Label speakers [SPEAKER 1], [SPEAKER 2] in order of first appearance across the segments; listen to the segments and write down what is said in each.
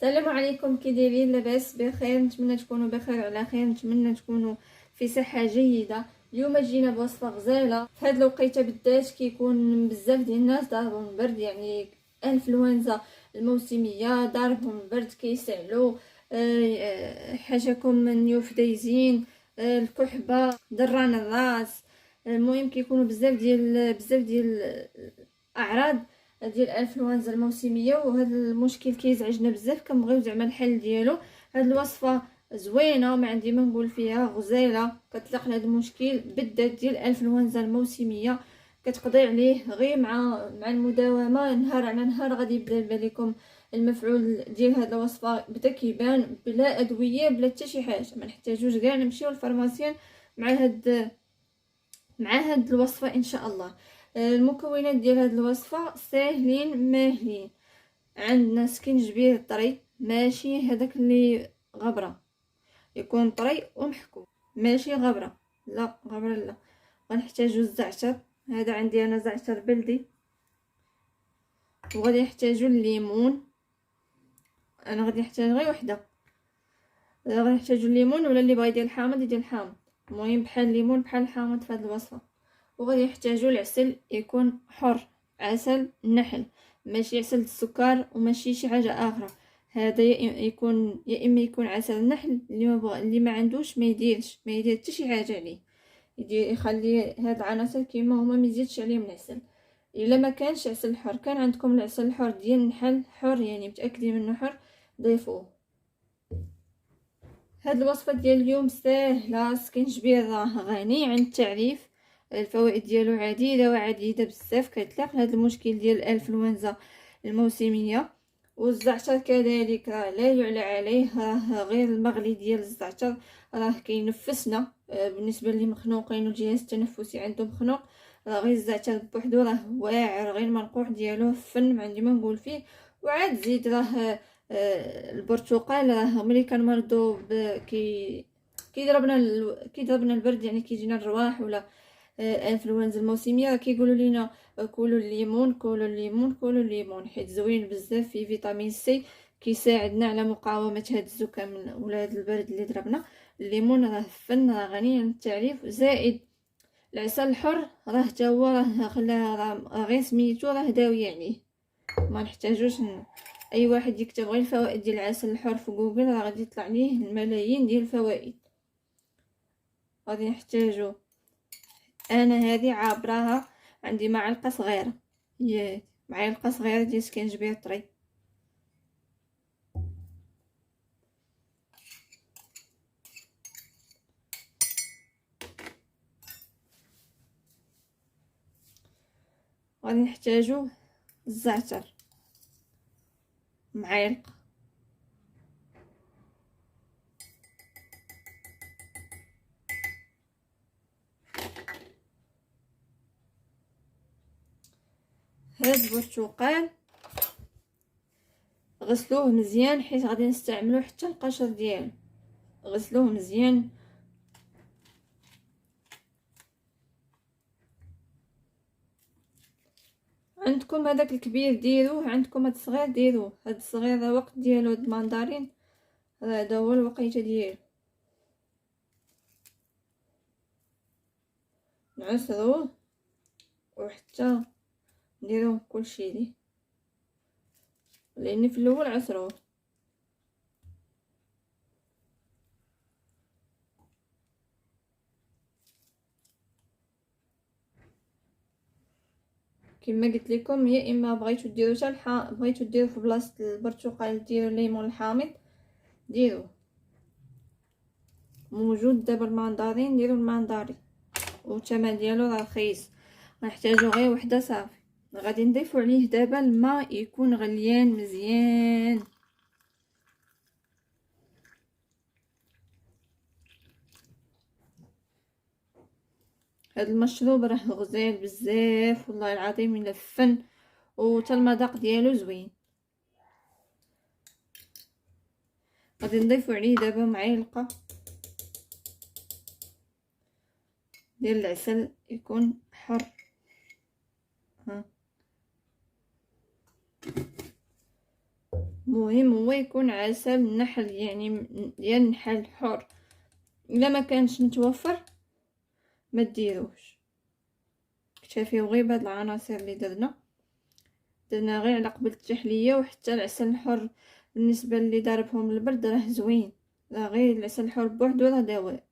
[SPEAKER 1] السلام عليكم، كي دايرين؟ لاباس بخير؟ نتمنى تكونوا بخير على خير، نتمنى تكونوا في صحه جيده. اليوم جينا بوصفه غزاله في هاد الوقيته بالذات، كيكون بزاف ديال الناس ضاربهم البرد، يعني الانفلونزا الموسميه ضاربهم البرد، كيسعلوا حاجاكم نيوف دايزين، الكحبه، دران الراس. المهم كيكونوا بزاف ديال الاعراض ديال الانفلونزا الموسميه، وهذا المشكل كيزعجنا بزاف. كنبغيو زعما الحل ديالو. هاد الوصفه زوينه، ما عندي ما نقول فيها، غزاله كتلاق لهذا المشكل بالذات ديال الانفلونزا الموسميه. كتقضي عليه غير مع المداومه، نهار على نهار غادي يبدا يبان لكم المفعول ديال هاد الوصفه، بدا كيبان بلا ادويه بلا حتى شي حاجه. ما نحتاجوش كاع نمشيو للفارماسيان مع هاد الوصفه ان شاء الله. المكونات ديال هاد الوصفه ساهلين ماهلين. عندنا سكينجبير طري، ماشي هذاك اللي غبره، يكون طري ومحكوم، ماشي غبره، لا غبره لا. غنحتاجو الزعتر، هذا عندي انا زعتر بلدي. وغادي نحتاجو الليمون، انا غادي نحتاج غير وحده. غادي نحتاجو الليمون، ولا اللي بغا يدير الحامض يدير الحامض، المهم بحال الليمون بحال الحامض في هذه الوصفه. وغادي نحتاجو العسل، يكون حر، عسل النحل، ماشي عسل السكر وماشي شي حاجه اخرى. هذا يكون يا اما يكون عسل النحل، اللي ما عندوش ما يدير حتى شي حاجه عليه، يخلي هاد العناصر كيما هما، ما يزيدش عليهم العسل. الا ما كانش عسل حر، كان عندكم العسل الحر ديال النحل حر، يعني متاكدين منه حر، ضيفوه. هاد الوصفه ديال اليوم ساهله، سكنجبير راه غني عن التعريف، الفوائد ديالو عديده وعديده بزاف، كيطلق هذا المشكل ديال الانفلونزا الموسميه. والزعتر كذلك راه لا يعلى عليه، راه غير المغلي ديال الزعتر راه كينفسنا. بالنسبه للي مخنوقين والجهاز التنفسي عندهم مخنوق، راه غير الزعتر بوحدو راه واعر، غير المنقوع ديالو فن، ما عندي ما نقول فيه. وعاد زيد راه البرتقال راه ملي كنمرضوا كيضربنا البرد، يعني كيجينا الرواح ولا الانفلونزا الموسميه، كيقولوا لينا كولوا الليمون كولوا الليمون كولوا الليمون، حيت زوين بزاف، فيه فيتامين سي، كيساعدنا على مقاومه هذا الزكام ولا هذا البرد اللي ضربنا. الليمون راه فن، راه غني عن التعريف. زائد العسل الحر، راه حتى هو راه غير سميتو راه داوي عليه، ما نحتاجوش اي واحد يكتب غير الفوائد ديال العسل الحر في جوجل، راه غادي يطلع ليه الملايين ديال الفوائد. غادي نحتاجو، انا هذه عابراها، عندي معلقه صغيره، هي معلقه صغيره ديال سكنجبير طري. غادي نحتاجو الزعتر معلقه، هاد البرتقال غسلوه مزيان، حيت غادي نستعملو حتى القشر ديالو، غسلوه مزيان. عندكم هذاك الكبير ديروه، عندكم هاد الصغير ديروه. هاد الصغير راه وقت ديالو، هاد الماندارين هذا هو الوقيته ديالو. نعصروه وحتى نديروه كلشي ليه، لان في الاول عصروه. كما قلت لكم، يا اما بغيتو ديروا بغيتو ديروا في بلاصه البرتقال ديروا الليمون الحامض، ديروه. موجود دابا الماندارين، ديروا الماندارين، والثمن ديالو راه رخيص. غنحتاجو غير وحده صافي. غادي نضيفو عليه دابا الماء، يكون غليان مزيان. هاد المشروب راه غزال بزاف والله العظيم، الا فن، وتا المذاق ديالو زوين. غادي نضيفو عليه دابا معلقه ديال العسل، يكون حر. ها مهم هو يكون عسل نحل، يعني ديال النحل حر. الا ما كانش متوفر ما ديروش. اكتفيو غير بهاد العناصر اللي درنا غير على قبل التحليه. وحتى العسل الحر بالنسبه اللي ضاربهم البرد راه زوين، راه غير العسل الحر بوحدو راه دواء.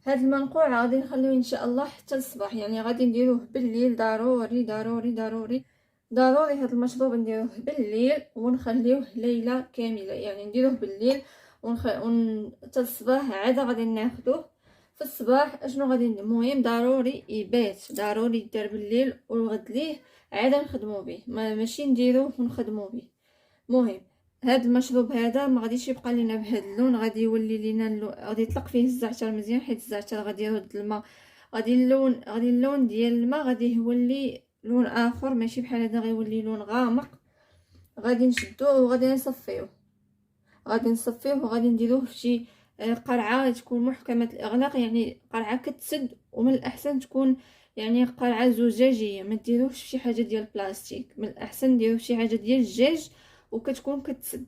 [SPEAKER 1] هاد المنقوع غادي نخليوه ان شاء الله حتى الصباح، يعني غادي نديروه بالليل ضروري ضروري ضروري ضروري. هاد المشروب نديروه بالليل ونخليوه ليله كامله، يعني نديروه بالليل حتى الصباح عاد غادي ناخذوه. في الصباح اشنو غادي المهم ضروري يبات، ضروري يدار بالليل والغد ليه عاد نخدمو به، ماشي نديروه ونخدمو به. مهم هاد المشروب هذا ما غاديش يبقى لينا بهذا اللون، غادي يولي لينا غادي يطلق فيه الزعتر مزيان، حيت الزعتر غادي يرد الماء، غادي اللون ديال الماء غادي يولي لون اخر، ماشي بحال هذا غيولي لون غامق. غادي نشدوه وغادي نصفيوه، وغادي نديروه في شي قرعه تكون محكمه الاغلاق، يعني قرعه كتسد، ومن الاحسن تكون يعني قرعه زجاجيه، ما ديروهش في شي حاجه ديال البلاستيك، من الاحسن ديروه في شي حاجه ديال الزجاج وكتكون كتسد.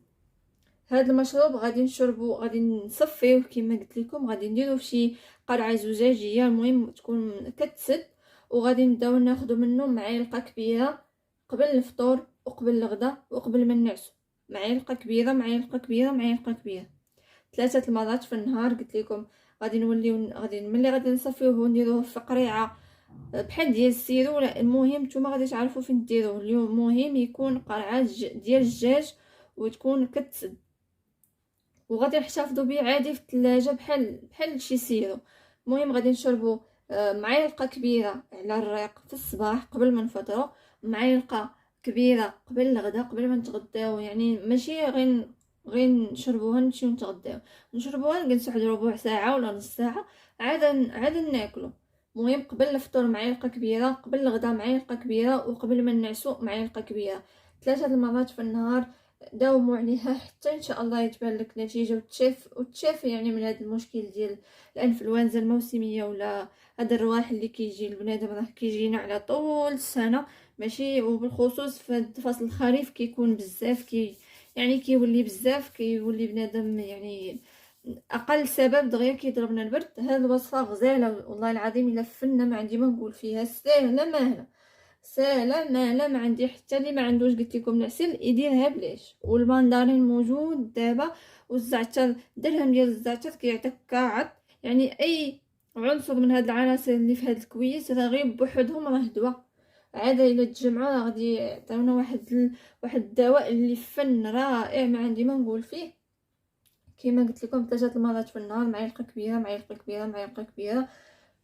[SPEAKER 1] هذا المشروب غادي نشربو، غادي نصفيوه كما قلت لكم، غادي نديروه في شي قرعه زجاجيه المهم تكون كتسد، وغادي نبداو ناخذ منه معلقه كبيره قبل الفطور وقبل الغداء وقبل ما نعسو. معلقه كبيره معلقه كبيره معلقه كبيره 3 المرات في النهار. قلت لكم غادي نوليو ملي غادي نصفيوه ونديروه في قريعه بحال ديال السيرو. لا المهم نتوما غادي تعرفوا فين ديروه. اليوم مهم يكون قرعه ديال الدجاج وتكون كتسد، وغادي نحتفظوا به عادي في الثلاجه بحال شي سيرو. المهم غادي نشربوا معلقه كبيره على الريق في الصباح قبل ما نفطروا، معلقه كبيره قبل الغداء قبل ما نتغداو، يعني ماشي غير نشربوها نمشيو نشربوها نجلسوا حوالي ربع ساعه ولا نص ساعه عاد ناكلوا. المهم قبل الفطور معلقه كبيره، قبل الغداء معلقه كبيره، وقبل ما نعسو معلقه كبيره. 3 المرات في النهار. داوموا عليها حتى ان شاء الله يتبان لك نتيجه وتشاف يعني من هذا المشكل ديال الانفلونزا الموسميه ولا هذا الرواح اللي كيجي البنادم، راه كيجينا على طول السنه ماشي، وبالخصوص في فصل الخريف كيكون بزاف، يعني كيولي بزاف، كيولي بنادم يعني اقل سبب دغيا كيضربنا البرد. هذه الوصفه غزاله والله العظيم، الا فنه ما عندي ما نقول فيها، ساهله ماهله ساهله ماهله. ما عندي حتى اللي ما عندوش قلت لكم العسل يديرها بلاش، والماندارين موجود دابا، والزعتر درهم ديال الزعتر كيعطيك كاعط، يعني اي عنصر من هاد العناصر اللي في هاد الكويس راه غير بوحدهم راه دواء. عاد الا تجمعوا راه غادي يعطيونا واحد الدواء اللي فن رائع ما عندي ما نقول فيه. كما قلت لكم 3 المرات في النهار، معلقه كبيره معلقه كبيره معلقه كبيره.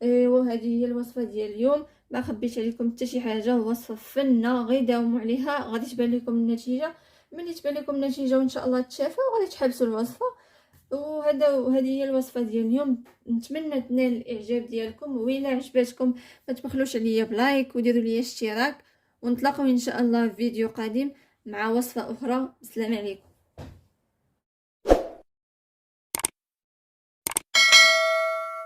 [SPEAKER 1] وهذه هي الوصفه ديال اليوم، ما خبيت عليكم حتى شي حاجه، وصفه فنه غير داوموا عليها غادي تبان لكم النتيجه. ملي تبان لكم النتيجه وان شاء الله تشافوا غادي تحبسوا الوصفه. وهذه هي الوصفه ديال اليوم، نتمنى تنال الاعجاب ديالكم، وإلا عجبتكم ما تبخلوش عليا بلايك وديروا لي اشتراك، ونتلاقاو ان شاء الله في فيديو قادم مع وصفه اخرى. السلام عليكم.